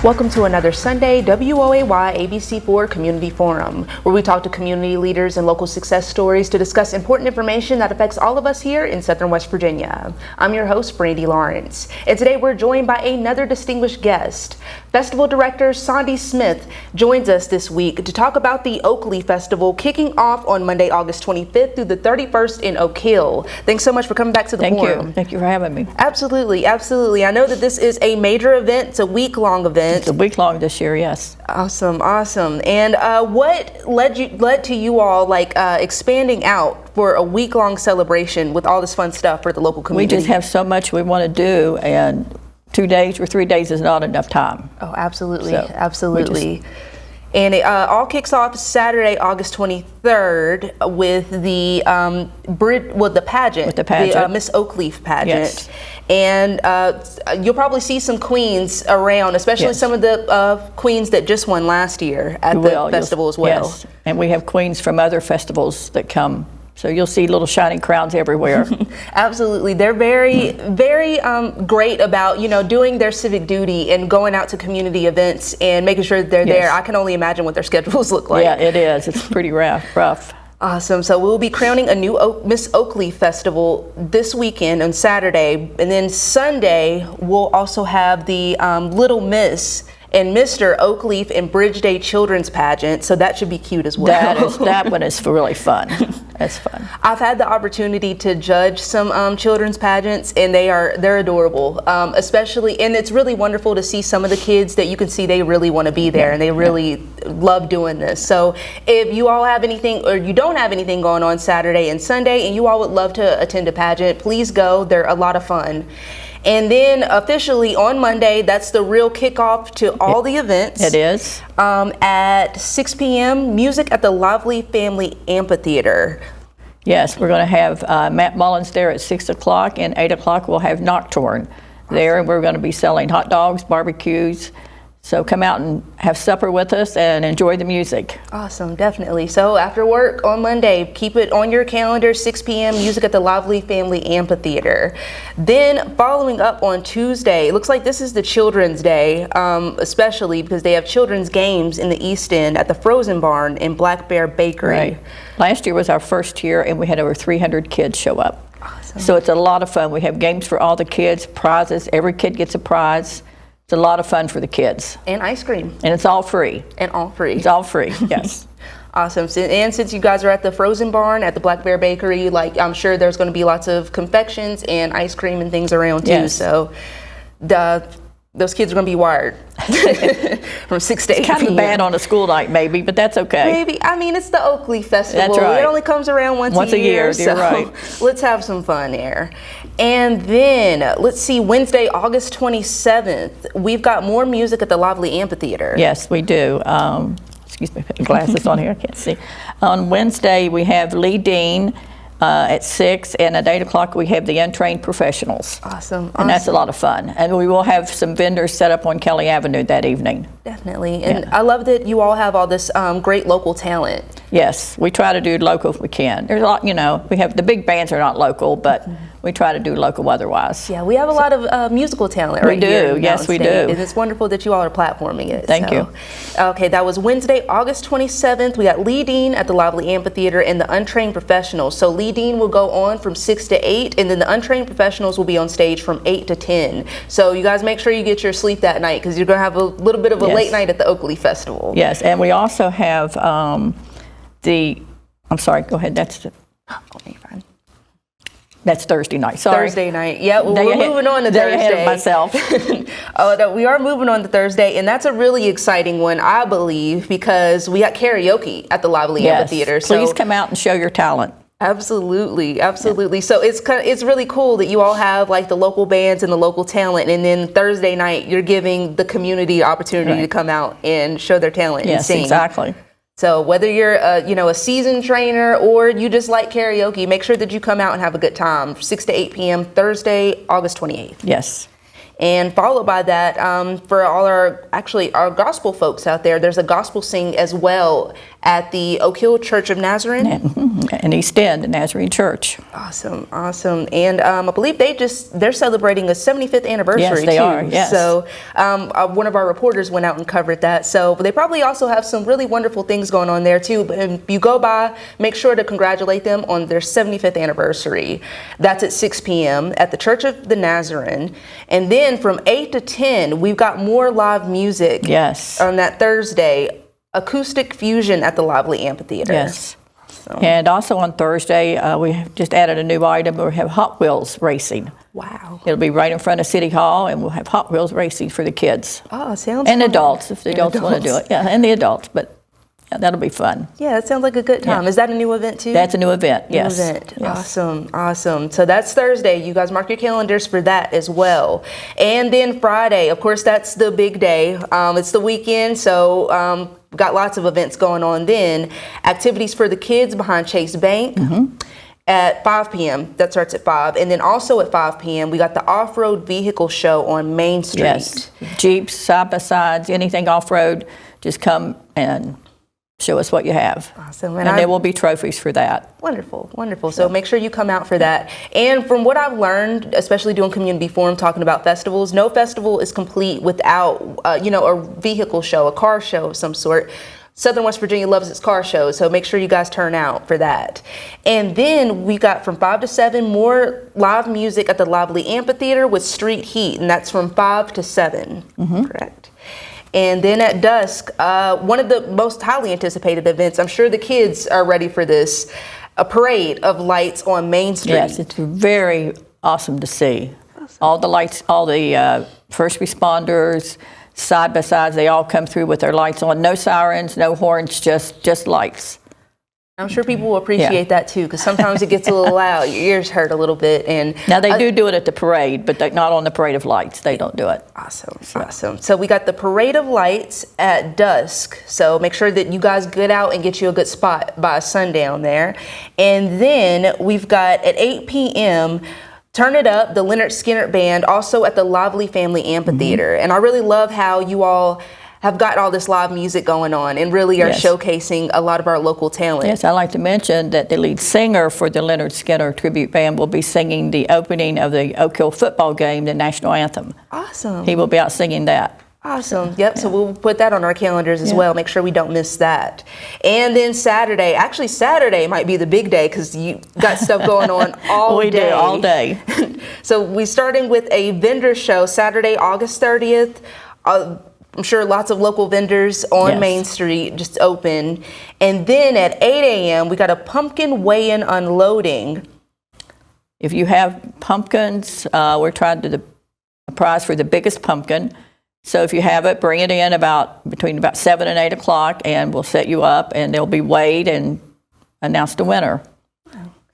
Welcome to another Sunday WOAY ABC4 Community Forum, where we talk to community leaders and local success stories to discuss important information that affects all of us here in Southern West Virginia. I'm your host, Brandy Lawrence, and today we're joined by another distinguished guest. Festival Director Sandy Smith joins us this week to talk about the Oakley Festival kicking off on Monday, August 25th through the 31st in Oak Hill. Thanks so much for coming back to the forum. Thank you for having me. Absolutely, absolutely. I know that this is a major event. It's a week-long event. It's a week long this year, yes. Awesome. And what led to you all expanding out for a week-long celebration with all this fun stuff for the local community? We just have so much we want to do, and 2 days or 3 days is not enough time. Oh, absolutely, So absolutely. And it all kicks off Saturday, August 23rd with the pageant. With the pageant. The Miss Oakleaf pageant. Yes. And you'll probably see some queens around, especially Yes. some of the queens that just won last year at the festival as well. Yes, and we have queens from other festivals that come. So you'll see little shining crowns everywhere. Absolutely. They're very, very great about, doing their civic duty and going out to community events and making sure that they're there. I can only imagine what their schedules look like. Yeah, it is. It's pretty rough. Awesome. So we'll be crowning a new Miss Oakleaf Festival this weekend on Saturday. And then Sunday, we'll also have the Little Miss and Mr. Oakleaf and Bridge Day Children's Pageant, so that should be cute as well. That one is really fun. That's fun. I've had the opportunity to judge some children's pageants, and they're adorable. Especially, and it's really wonderful to see some of the kids that you can see they really want to be there, and they really love doing this. So if you all have anything, or you don't have anything going on Saturday and Sunday, and you all would love to attend a pageant, please go. They're a lot of fun. And then officially on Monday, that's the real kickoff to all the events. It is. At 6 p.m., music at the Lively Family Amphitheater. Yes, we're going to have Matt Mullins there at 6 o'clock, and 8 o'clock we'll have Nocturne there, and we're going to be selling hot dogs, barbecues. So come out and have supper with us and enjoy the music. Awesome, definitely. So after work on Monday, keep it on your calendar, 6 p.m., music at the Lively Family Amphitheater. Then following up on Tuesday, it looks like this is the Children's Day, especially because they have children's games in the East End at the Frozen Barn in Black Bear Bakery. Right. Last year was our first year, and we had over 300 kids show up. Awesome. So it's a lot of fun. We have games for all the kids, prizes. Every kid gets a prize. It's a lot of fun for the kids. And ice cream. And it's all free. And all free. It's all free, yes. Awesome. And since you guys are at the Frozen Barn at the Black Bear Bakery, I'm sure there's going to be lots of confections and ice cream and things around too. Yes. So those kids are going to be wired from 6 to 8 It's kind p.m. of bad on a school night maybe, but that's okay. Maybe. I mean, it's the Oakley Festival. That's right. It only comes around once a year. You're So right. let's have some fun there. And then, let's see, Wednesday, August 27th, we've got more music at the Lively Amphitheater. Yes, we do. Excuse me, putting glasses on here, I can't see. On Wednesday, we have Lee Dean at 6, and at 8 o'clock we have the Untrained Professionals. Awesome. And that's a lot of fun. And we will have some vendors set up on Kelly Avenue that evening. Definitely. And I love that you all have all this great local talent. Yes, we try to do local if we can. There's a lot, we have the big bands are not local, but we try to do local otherwise. Yeah, we have a lot of musical talent right here. We do, yes, we do. And it's wonderful that you all are platforming it. Thank you. Okay, that was Wednesday, August 27th. We got Lee Dean at the Lively Amphitheater and the Untrained Professionals. So Lee Dean will go on from 6 to 8, and then the Untrained Professionals will be on stage from 8 to 10. So you guys make sure you get your sleep that night, because you're going to have a little bit of a late night at the Oakley Festival. Yes, and we also have I'm sorry, go ahead. That's Thursday night. Sorry. Thursday night. Yeah, well, we're moving on to Thursday. Ahead of myself. We are moving on to Thursday, and that's a really exciting one, I believe, because we got karaoke at the Lively Amphitheater. So please come out and show your talent. Absolutely, absolutely. So it's really cool that you all have the local bands and the local talent, and then Thursday night you're giving the community opportunity to come out and show their talent and sing. Yes, exactly. So whether you're a seasoned trainer or you just like karaoke, make sure that you come out and have a good time. 6 to 8 p.m. Thursday, August 28th. Yes. And followed by that, for all our gospel folks out there, there's a gospel sing as well at the Oak Hill Church of Nazarene. Okay. in East End, the Nazarene Church. Awesome, awesome. And I believe they're celebrating a 75th anniversary Yes, they too. are, yes. So one of our reporters went out and covered that. So they probably also have some really wonderful things going on there too. But if you go by, make sure to congratulate them on their 75th anniversary. That's at 6 p.m. at the Church of the Nazarene. And then from 8 to 10, we've got more live music. Yes. On that Thursday, acoustic fusion at the Lively Amphitheater. Yes. And also on Thursday, we have just added a new item. We have Hot Wheels racing. Wow. It'll be right in front of City Hall, and we'll have Hot Wheels racing for the kids. Oh, sounds and fun. adults, if the adults want to do it. Yeah, and the adults, but yeah, that'll be fun. Yeah, that sounds like a good time. Yeah. Is that a new event too? That's a new event, yes. New event. Yes. Awesome, awesome. So that's Thursday. You guys mark your calendars for that as well. And then Friday, of course, that's the big day. It's the weekend, so got lots of events going on then. Activities for the kids behind Chase Bank. At 5 p.m. That starts at 5. And then also at 5 p.m. we got the off-road vehicle show on Main Street. Yes, Jeeps, side-by-sides, anything off-road, just come and show us what you have. Awesome. And there will be trophies for that. Wonderful, wonderful. So make sure you come out for that. And from what I've learned, especially doing community forum, talking about festivals, no festival is complete without, a vehicle show, a car show of some sort. Southern West Virginia loves its car shows, so make sure you guys turn out for that. And then we got from 5 to 7 more live music at the Lively Amphitheater with Street Heat, and that's from 5 to 7. Correct. And then at dusk, one of the most highly anticipated events, I'm sure the kids are ready for this, a parade of lights on Main Street. Yes, it's very awesome to see. Awesome. All the lights, all the first responders, side-by-sides, they all come through with their lights on. No sirens, no horns, just lights. I'm sure people will appreciate that too, because sometimes it gets a little loud. Your ears hurt a little bit. And now they do it at the parade, but not on the Parade of Lights. They don't do it. Awesome, awesome. So we got the Parade of Lights at dusk. So make sure that you guys get out and get you a good spot by sundown there. And then we've got at 8 p.m. Turn It Up, the Leonard Skinner Band, also at the Lively Family Amphitheater. And I really love how you all have got all this live music going on and really are showcasing a lot of our local talent. Yes, I'd like to mention that the lead singer for the Leonard Skinner Tribute Band will be singing the opening of the Oak Hill football game, the national anthem. Awesome. He will be out singing that. Awesome. Yep. So we'll put that on our calendars as well. Make sure we don't miss that. And then Saturday might be the big day because you got stuff going on all day. We do, all day. So we're starting with a vendor show Saturday, August 30th. I'm sure lots of local vendors on Main Street just open. And then at 8 a.m., we got a pumpkin weigh-in unloading. If you have pumpkins, we're trying to do a prize for the biggest pumpkin. So if you have it, bring it in between about 7 and 8 o'clock, and we'll set you up, and they'll be weighed and announced a winner.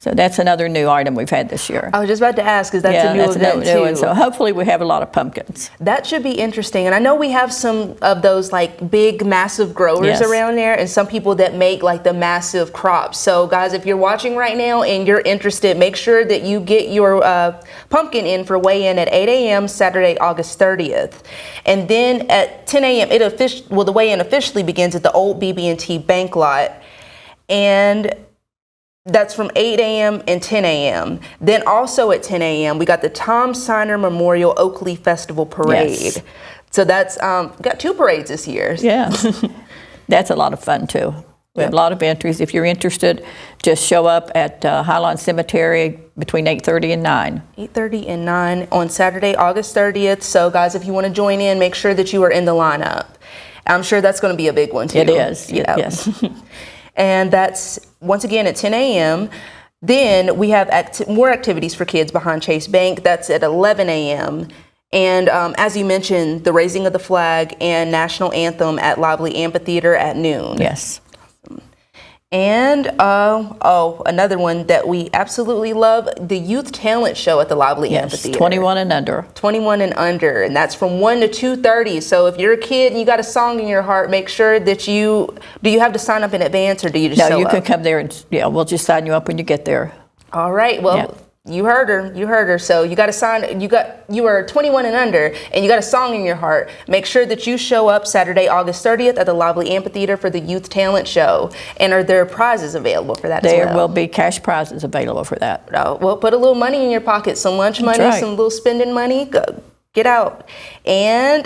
So that's another new item we've had this year. I was just about to ask, is that a new event too? And so hopefully we have a lot of pumpkins. That should be interesting. And I know we have some of those like big, massive growers around there, and some people that make like the massive crops. So guys, if you're watching right now and you're interested, make sure that you get your pumpkin in for weigh-in at 8 a.m. Saturday, August 30th. And then at 10 a.m., the weigh-in officially begins at the old BB&T Bank lot. And that's from 8 a.m. and 10 a.m. Then also at 10 a.m. we got the Tom Siner Memorial Oakley Festival Parade. Yes. So that's got 2 parades this year. Yeah, that's a lot of fun too. We have a lot of entries. If you're interested, just show up at Highline Cemetery between 8:30 and 9. 8:30 and 9 on Saturday, August 30th. So guys, if you want to join in, make sure that you are in the lineup. I'm sure that's going to be a big one too. It is, yes. And that's once again at 10 a.m. Then we have more activities for kids behind Chase Bank. That's at 11 a.m. And as you mentioned, the raising of the flag and national anthem at Lively Amphitheater at noon. Yes. And another one that we absolutely love, the Youth Talent Show at the Lively Amphitheater. 21 and under. 21 and under, and that's from 1 to 2:30. So if you're a kid and you got a song in your heart, make sure that do you have to sign up in advance, or do you just show up? No, you can come there and we'll just sign you up when you get there. All right, well, You heard her. You heard her. So you got to sign. You are 21 and under, and you got a song in your heart. Make sure that you show up Saturday, August 30th at the Lively Amphitheater for the Youth Talent Show. And are there prizes available for that as well? There will be cash prizes available for that. Well, put a little money in your pocket, some lunch money, right. some little spending money. Go, get out. And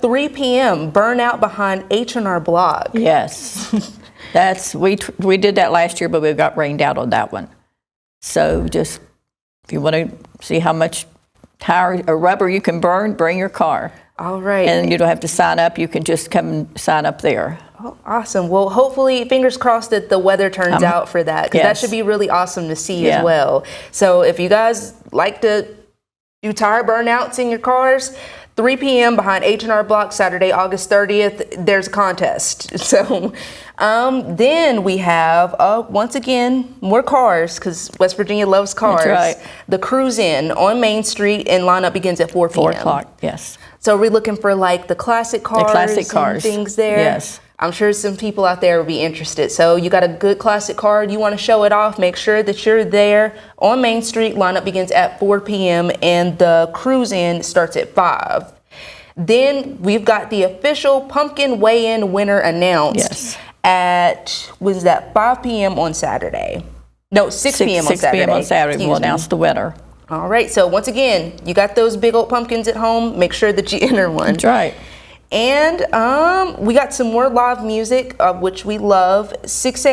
3 p.m. Burnout behind H&R Block. Yes, we did that last year, but we got rained out on that one. So just if you want to see how much tire or rubber you can burn, bring your car. All right. And you don't have to sign up. You can just come and sign up there. Oh, awesome. Well, hopefully, fingers crossed that the weather turns out for that, because that yes. should be really awesome to see Yeah. as well. So if you guys like to do tire burnouts in your cars, 3 p.m. behind H&R Block, Saturday, August 30th, there's a contest. So then we have, once again, more cars, because West Virginia loves cars. That's right. The Cruise In on Main Street, and lineup begins at 4 p.m. 4 o'clock, yes. So we're looking for like the classic cars, and things there. Yes. I'm sure some people out there will be interested. So you got a good classic car, you want to show it off, make sure that you're there on Main Street. Lineup begins at 4 p.m. and the Cruise In starts at 5. Then we've got the official pumpkin weigh-in winner announced Yes. at, was that 5 p.m. on Saturday? No, 6 p.m. on 6 Saturday. p.m. on Saturday. We'll Excuse me. announce the winner. All right, so once again, you got those big old pumpkins at home, make sure that you enter one. That's right. And we got some more live music, which we love. 6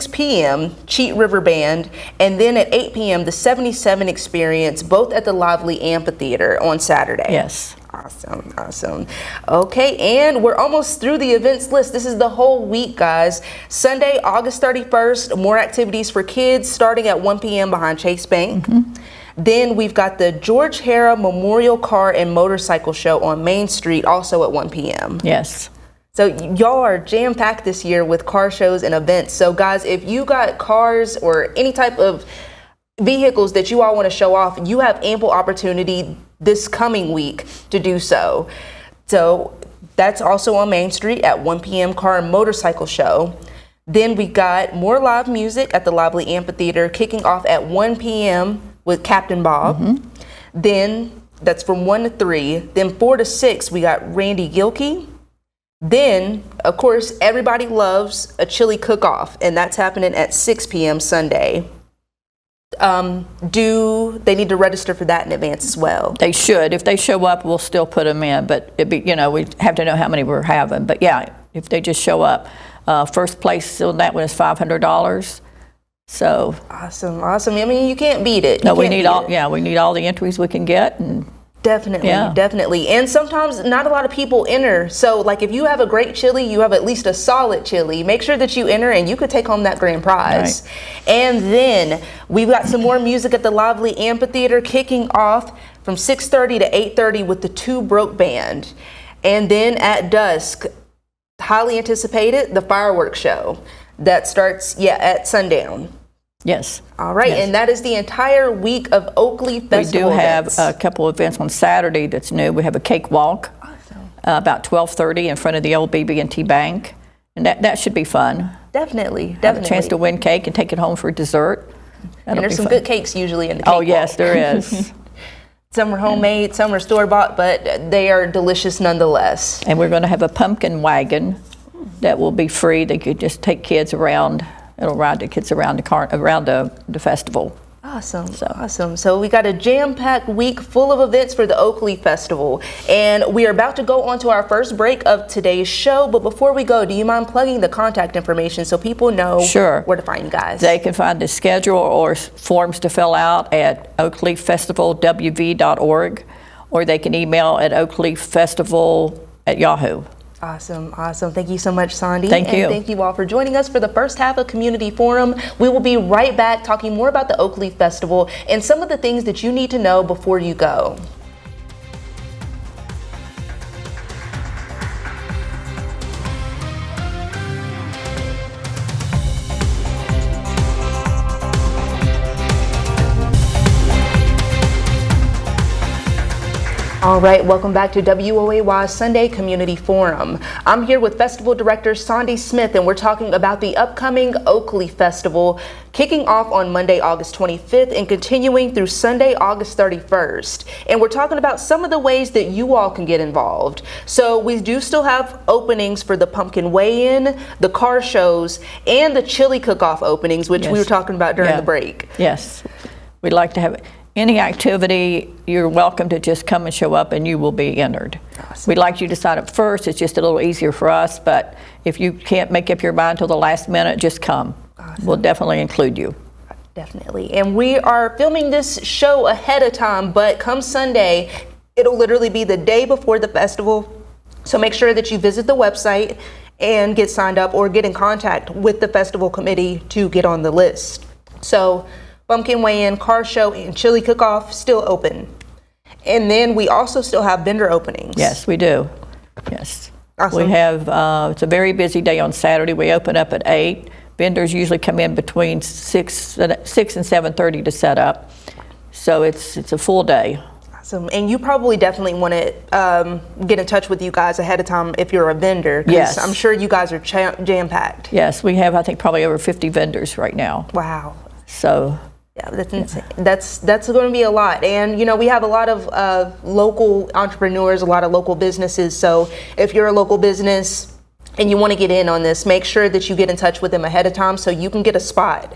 p.m., Cheat River Band, and then at 8 p.m., the 77 Experience, both at the Lively Amphitheater on Saturday. Yes. Awesome, awesome. Okay, and we're almost through the events list. This is the whole week, guys. Sunday, August 31st, more activities for kids starting at 1 p.m. behind Chase Bank. Mm-hmm. Then we've got the George Hara Memorial Car and Motorcycle Show on Main Street, also at 1 p.m. Yes. So y'all are jam-packed this year with car shows and events. So guys, if you got cars or any type of vehicles that you all want to show off, you have ample opportunity this coming week to do so. So that's also on Main Street at 1 p.m. Car and Motorcycle Show. Then we got more live music at the Lively Amphitheater kicking off at 1 p.m. with Captain Bob. Mm-hmm. Then that's from 1 to 3. Then 4 to 6, we got Randy Gilkey. Then, of course, everybody loves a chili cook-off, and that's happening at 6 p.m. Sunday. Do they need to register for that in advance as well? They should. If they show up, we'll still put them in, but it'd be, we have to know how many we're having. But yeah, if they just show up, first place on that one is $500. So awesome. I mean, you can't beat it. No, we need all the entries we can get, and Definitely. And sometimes not a lot of people enter. So like if you have a great chili, you have at least a solid chili, make sure that you enter and you could take home that grand prize. Right. And then we've got some more music at the Lively Amphitheater kicking off from 6:30 to 8:30 with the Two Broke Band. And then at dusk, highly anticipated, the fireworks show that starts at sundown. Yes. All right, yes. And that is the entire week of Oakley Festival. We do have events. a couple of events on Saturday that's new. We have a cake walk about 12:30 in front of the old BB&T Bank, and that should be fun. Definitely. Have a chance to win cake and take it home for dessert. And there's some good cakes usually in the cake walk. Yes, there is. Some are homemade, some are store-bought, but they are delicious nonetheless. And we're going to have a pumpkin wagon that will be free. They could just take kids around. It'll ride the kids around the festival. Awesome. So we got a jam-packed week full of events for the Oakley Festival. And we are about to go on to our first break of today's show. But before we go, do you mind plugging the contact information so people know where to find you guys? They can find the schedule or forms to fill out at oakleyfestivalwv.org, or they can email at oakleyfestival@yahoo. Awesome. Thank you so much, Sandy. Thank you. And thank you all for joining us for the first half of Community Forum. We will be right back talking more about the Oakley Festival and some of the things that you need to know before you go. All right, welcome back to WOAY Sunday Community Forum. I'm here with Festival Director Sandy Smith, and we're talking about the upcoming Oakley Festival, kicking off on Monday, August 25th and continuing through Sunday, August 31st. And we're talking about some of the ways that you all can get involved. So we do still have openings for the pumpkin weigh-in, the car shows, and the chili cook-off openings, which we were talking about during the break. Yes, we'd like to have any activity. You're welcome to just come and show up and you will be entered. Awesome. We'd like you to sign up first. It's just a little easier for us, but if you can't make up your mind till the last minute, just come. Awesome. We'll definitely include you. Definitely. And we are filming this show ahead of time, but come Sunday, it'll literally be the day before the festival. So make sure that you visit the website and get signed up or get in contact with the festival committee to get on the list. So pumpkin weigh-in, car show, and chili cook-off still open. And then we also still have vendor openings. Yes, we do. Yes. Awesome. We have, it's a very busy day on Saturday. We open up at 8. Vendors usually come in between 6 and 7:30 to set up. So it's a full day. Awesome. And you probably definitely want to get in touch with you guys ahead of time if you're a vendor. 'Cause Yes. I'm sure you guys are jam-packed. Yes, we have, I think, probably over 50 vendors right now. Wow. So Yeah, that's insane. That's going to be a lot. And, you know, we have a lot of local entrepreneurs, a lot of local businesses. So if you're a local business and you want to get in on this, make sure that you get in touch with them ahead of time so you can get a spot.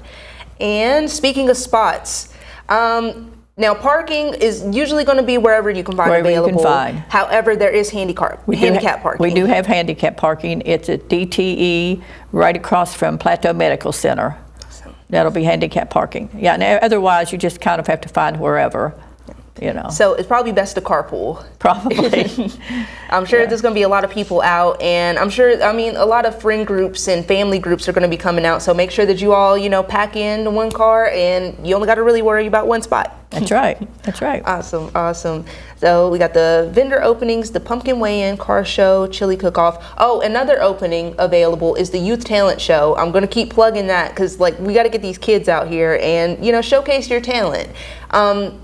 And speaking of spots, now parking is usually going to be wherever you can find Wherever you available. can find. However, there is handicap parking. We do have handicap parking. It's at DTE right across from Plateau Medical Center. That'll be handicap parking. Yeah, and otherwise you just kind of have to find wherever, you know. So it's probably best to carpool. Probably. I'm sure there's going to be a lot of people out, and I'm sure, I mean, a lot of friend groups and family groups are going to be coming out. So make sure that you all, you know, pack in one car, and you only got to really worry about one spot. That's right. That's right. Awesome, awesome. So we got the vendor openings, the pumpkin weigh-in, car show, chili cook-off. Oh, another opening available is the youth talent show. I'm going to keep plugging that because, like, we got to get these kids out here and, you know, showcase your talent.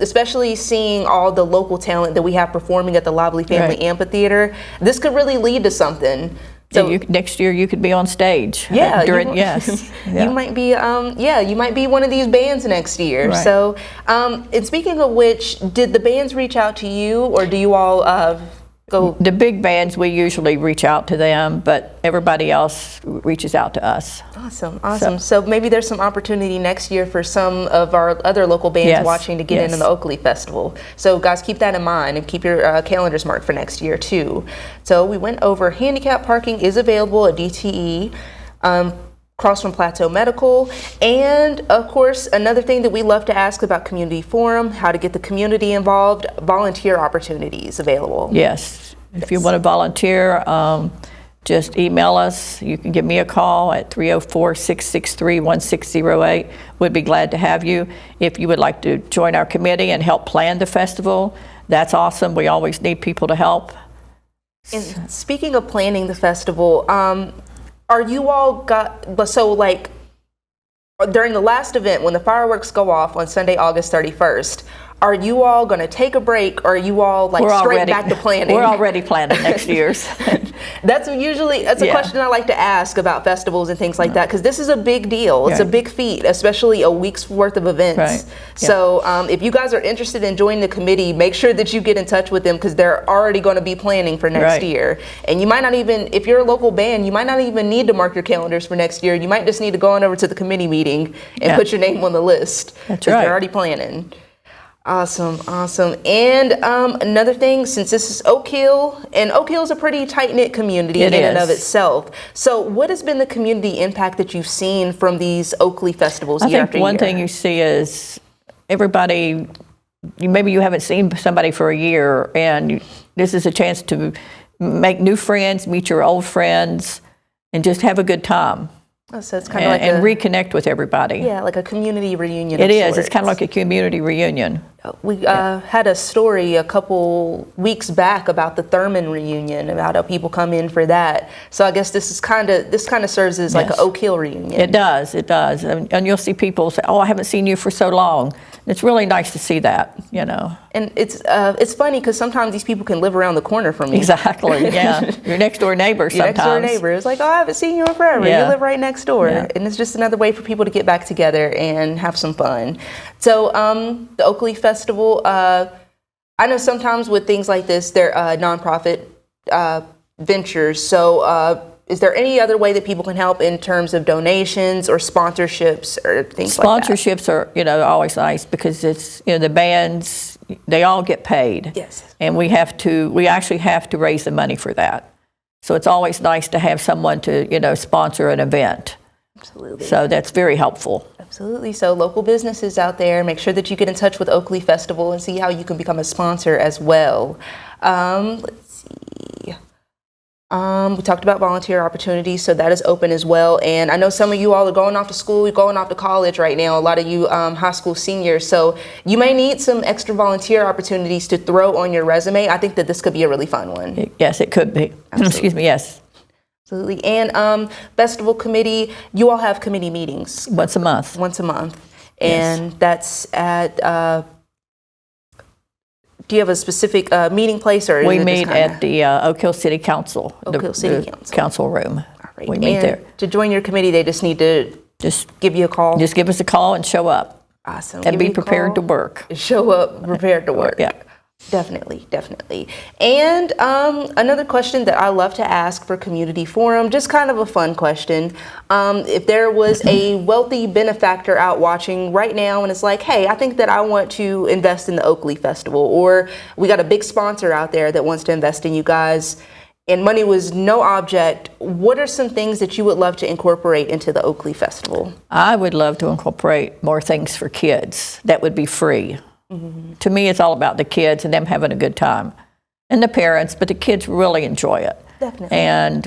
Especially seeing all the local talent that we have performing at the Lively Family Amphitheater. This could really lead to something. So next year you could be on stage. Yeah, yes. Yeah. You might be. You might be one of these bands next year. Right. So, and speaking of which, did the bands reach out to you, or do you all go? The big bands, we usually reach out to them, but everybody else reaches out to us. Awesome, awesome. So maybe there's some opportunity next year for some of our other local bands watching to get into the Oakley Festival. So guys, keep that in mind and keep your calendars marked for next year too. So we went over handicap parking is available at DTE. Across from Plateau Medical. And of course, another thing that we love to ask about Community Forum, how to get the community involved, volunteer opportunities available. Yes, if you want to volunteer, just email us. You can give me a call at 304-663-1608. We'd be glad to have you. If you would like to join our committee and help plan the festival, that's awesome. We always need people to help. And speaking of planning the festival, are you all so like during the last event when the fireworks go off on Sunday, August 31st, are you all going to take a break, or are you all like back to planning? We're already planning next year's. That's a question I like to ask about festivals and things like that, because this is a big deal. It's a big feat, especially a week's worth of events. Right. So if you guys are interested in joining the committee, make sure that you get in touch with them, because they're already going to be planning for next year. And you might not even, if you're a local band, you might not even need to mark your calendars for next year. You might just need to go on over to the committee meeting and put your name on the list. That's right. They're already planning. Awesome, awesome. And another thing, since this is Oak Hill, and Oak Hill is a pretty tight-knit community in and of itself. So what has been the community impact that you've seen from these Oakley festivals year after year? I think one thing you see is everybody, maybe you haven't seen somebody for a year, and this is a chance to make new friends, meet your old friends, and just have a good time. Oh, so it's kind of like and reconnect with everybody. Yeah, like a community reunion. It is. It's kind of like a community reunion. We had a story a couple weeks back about the Thurman reunion, about how people come in for that. So I guess this kind of serves as like an Yes. Oak Hill reunion. It does, and you'll see people say, "Oh, I haven't seen you for so long." It's really nice to see that, you know. And it's funny because sometimes these people can live around the corner from me. Exactly, yeah. Your next door neighbor Your sometimes. next door neighbor. It's like, oh, I haven't seen you in forever. Yeah. You live right next door. Yeah. And it's just another way for people to get back together and have some fun. So the Oakley Festival, I know sometimes with things like this, they're nonprofit ventures. So is there any other way that people can help in terms of donations or sponsorships or things like that? Sponsorships are, always nice because it's, the bands, they all get paid. Yes. And we actually have to raise the money for that. So it's always nice to have someone to, sponsor an event. Absolutely. So that's very helpful. Absolutely. So local businesses out there, make sure that you get in touch with Oakley Festival and see how you can become a sponsor as well. Let's see. We talked about volunteer opportunities, so that is open as well. And I know some of you all are going off to school, you're going off to college right now, a lot of you high school seniors. So you may need some extra volunteer opportunities to throw on your resume. I think that this could be a really fun one. Yes, it could be. Excuse me, yes. Absolutely. And festival committee, you all have committee meetings. Once a month. Once a month. Yes. And that's at... do you have a specific meeting place, or We is it meet just kinda... at the Oak Hill City Council. Oak Hill City the Council. council room. All right. We meet And there. to join your committee, they just need to Just give you a call. give us a call and show up. Awesome. And Give be me a prepared to call. work. Show up prepared to work. Yeah. Definitely, definitely. And another question that I love to ask for Community Forum, just kind of a fun question. If there was a wealthy benefactor out watching right now and it's like, hey, I think that I want to invest in the Oakley Festival, or we got a big sponsor out there that wants to invest in you guys, and money was no object, what are some things that you would love to incorporate into the Oakley Festival? I would love to incorporate more things for kids that would be free. Mm-hmm. To me, it's all about the kids and them having a good time, and the parents, but the kids really enjoy it. Definitely. And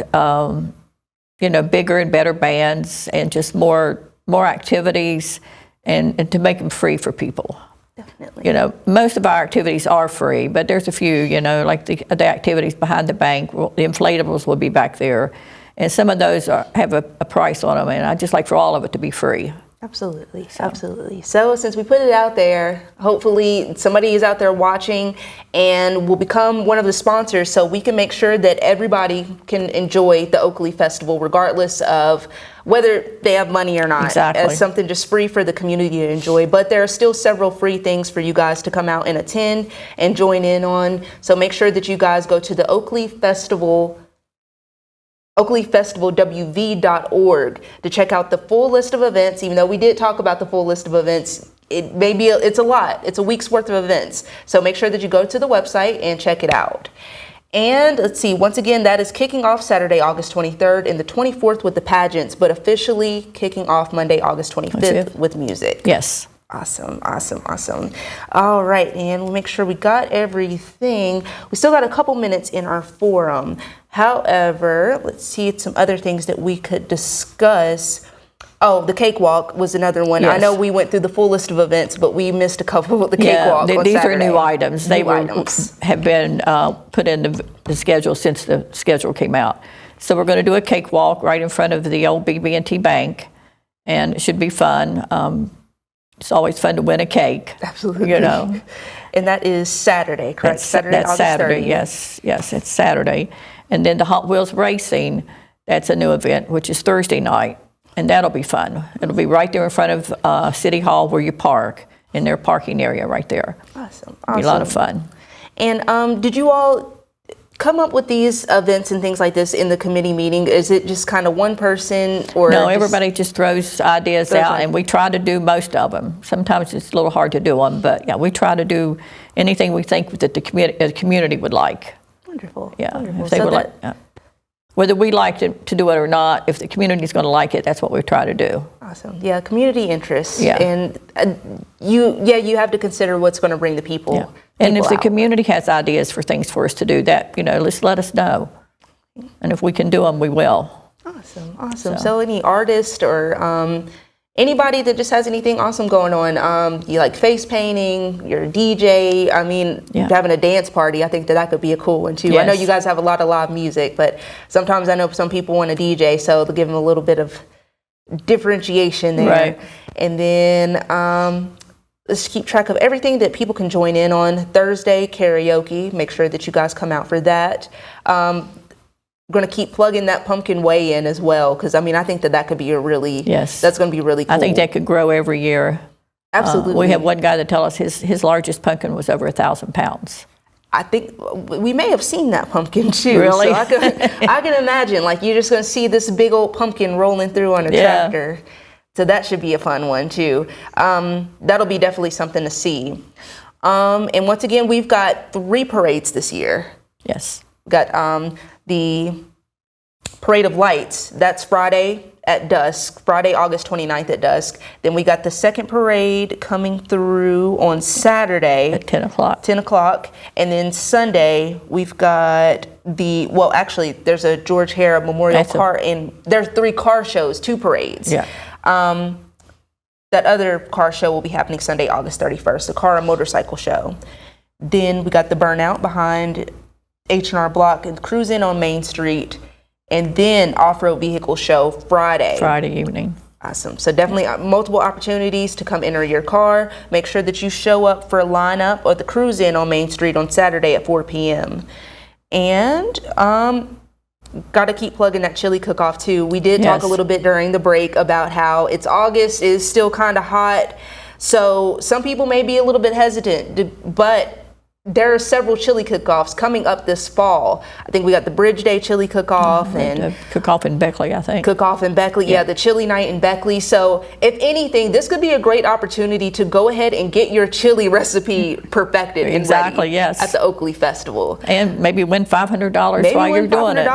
bigger and better bands, and just more activities, and to make them free for people. Definitely. Most of our activities are free, but there's a few, like the activities behind the bank. The inflatables will be back there, and some of those have a price on them, and I just like for all of it to be free. Absolutely, absolutely. So since we put it out there, hopefully somebody is out there watching and will become one of the sponsors, so we can make sure that everybody can enjoy the Oakley Festival regardless of whether they have money or not. Exactly. As something just free for the community to enjoy. But there are still several free things for you guys to come out and attend and join in on. So make sure that you guys go to the Oakley Festival, oakleyfestivalwv.org, to check out the full list of events. Even though we did talk about the full list of events, it's a lot. It's a week's worth of events. So make sure that you go to the website and check it out. And let's see, once again, that is kicking off Saturday, August 23rd, and the 24th with the pageants, but officially kicking off Monday, August 25th with music. Yes. Awesome, awesome, awesome. All right, and we'll make sure we got everything. We still got a couple minutes in our forum. However, let's see some other things that we could discuss. Oh, the cakewalk was another one. Yes. I know we went through the full list of events, but we missed a couple with the cakewalk on these Saturday. are new items. They items. have been put in the schedule since the schedule came out. So we're going to do a cakewalk right in front of the old BB&T Bank, and it should be fun. It's always fun to win a cake. Absolutely. And that is Saturday, correct? That's August Saturday, 30th. yes, it's Saturday. And then the Hot Wheels Racing, that's a new event, which is Thursday night, and that'll be fun. It'll be right there in front of City Hall where you park, in their parking area right there. Awesome. It'll be a lot of fun. And did you all come up with these events and things like this in the committee meeting? Is it just kind of one person, or no? Everybody just throws ideas out, ideas. and we try to do most of them. Sometimes it's a little hard to do them, but yeah, we try to do anything we think that the community would like. Wonderful. Yeah, Wonderful. if they So would like. Yeah. Whether we like to do it or not, if the community is going to like it, that's what we try to do. Awesome. Yeah, community interests. Yeah. And you have to consider what's going to bring the people. Yeah. And if the out. community has ideas for things for us to do, that just let us know. And if we can do them, we will. Awesome. So any artist or Anybody that just has anything awesome going on, you like face painting, you're a DJ, I mean, having a dance party, I think that could be a cool one too. Yes. I know you guys have a lot of live music, but sometimes I know some people want to DJ, so they'll give them a little bit of differentiation there. Right. And then let's keep track of everything that people can join in on. Thursday, karaoke, make sure that you guys come out for that. Going to keep plugging that pumpkin weigh in as well, because I mean I think that could be a really that's going to be really cool. I think that could grow every year. Absolutely. We have one guy that tell us his largest pumpkin was over 1,000 pounds. I think we may have seen that pumpkin too. Really? So I can imagine, like, you're just going to see this big old pumpkin rolling through on a tractor. So that should be a fun one too. That'll be definitely something to see. And once again, we've got 3 parades this year. Yes. We've got the Parade of Lights. That's Friday at dusk, Friday, August 29th at dusk. Then we got the second parade coming through on Saturday at 10 o'clock. 10 o'clock. And then Sunday, we've got actually, there's a George Hare Memorial and there's 3 car shows, 2 parades. Yeah. That other car show will be happening Sunday, August 31st, the car and motorcycle show. Then we got the Burnout behind H&R Block and Cruise In on Main Street. And then off-road vehicle show Friday evening. Awesome. So definitely multiple opportunities to come enter your car. Make sure that you show up for a lineup or the Cruise In on Main Street on Saturday at 4 p.m. And got to keep plugging that chili cook-off too. We did talk a little bit during the break about how it's August, is still kind of hot. So some people may be a little bit hesitant, but there are several chili cook-offs coming up this fall. I think we got the Bridge Day chili cook-off and cook-off in Beckley, I think. Cook-off in Beckley, the chili night in Beckley. So if anything, this could be a great opportunity to go ahead and get your chili recipe perfected and ready at the Oakley Festival. And maybe win $500 while you're doing it.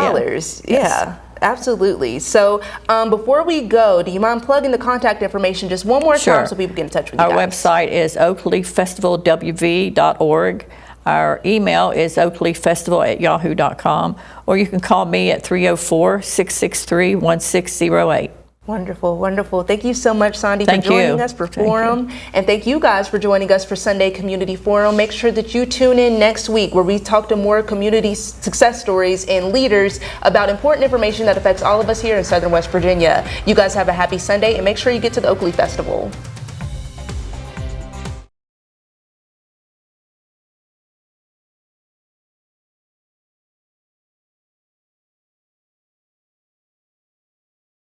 Yeah. Absolutely. So before we go, do you mind plugging the contact information just one more time so people get in touch with you guys? Our website is oakleyfestivalwv.org. Our email is oakleyfestival@yahoo.com, or you can call me at 304-663-1608. Wonderful, wonderful. Thank you so much, Sandy, for joining us for Forum. And thank you guys for joining us for Sunday Community Forum. Make sure that you tune in next week where we talk to more community success stories and leaders about important information that affects all of us here in Southern West Virginia. You guys have a happy Sunday and make sure you get to the Oakley Festival.